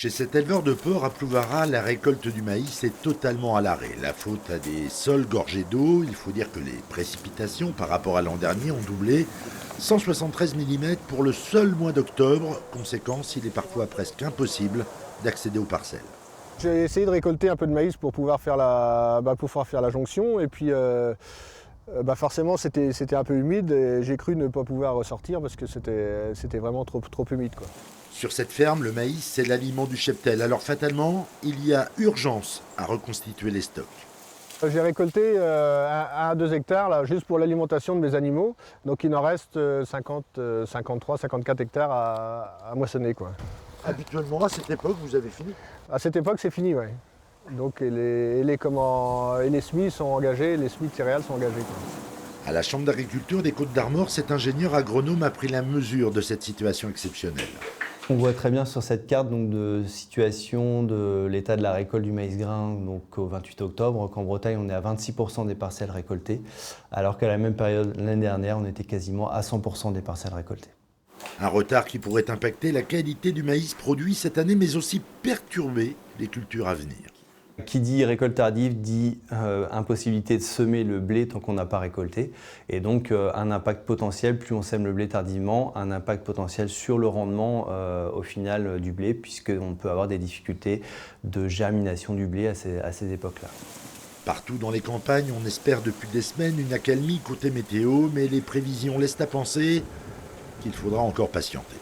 Chez cet éleveur de porc à Plouvara, la récolte du maïs est totalement à l'arrêt. La faute à des sols gorgés d'eau. Il faut dire que les précipitations par rapport à l'an dernier ont doublé. 173 mm pour le seul mois d'octobre. Conséquence, il est parfois presque impossible d'accéder aux parcelles. J'ai essayé de récolter un peu de maïs pour pouvoir faire la jonction. Et puis forcément c'était un peu humide et j'ai cru ne pas pouvoir ressortir parce que c'était vraiment trop humide, quoi. Sur cette ferme, le maïs, c'est l'aliment du cheptel. Alors fatalement, il y a urgence à reconstituer les stocks. J'ai récolté 1 à 2 hectares là, juste pour l'alimentation de mes animaux. Donc il en reste 53, 54 hectares à moissonner, quoi. Habituellement, à cette époque, vous avez fini. À cette époque, c'est fini, ouais. Donc et les semis sont engagés, les semis de céréales sont engagés, quoi. À la Chambre d'agriculture des Côtes-d'Armor, cet ingénieur agronome a pris la mesure de cette situation exceptionnelle. On voit très bien sur cette carte donc, de situation de l'état de la récolte du maïs grain donc, au 28 octobre qu'en Bretagne on est à 26% des parcelles récoltées, alors qu'à la même période l'année dernière on était quasiment à 100% des parcelles récoltées. Un retard qui pourrait impacter la qualité du maïs produit cette année, mais aussi perturber les cultures à venir. Qui dit récolte tardive dit impossibilité de semer le blé tant qu'on n'a pas récolté. Et donc un impact potentiel, plus on sème le blé tardivement, un impact potentiel sur le rendement au final du blé, puisqu'on peut avoir des difficultés de germination du blé à ces époques-là. Partout dans les campagnes, on espère depuis des semaines une accalmie côté météo, mais les prévisions laissent à penser qu'il faudra encore patienter.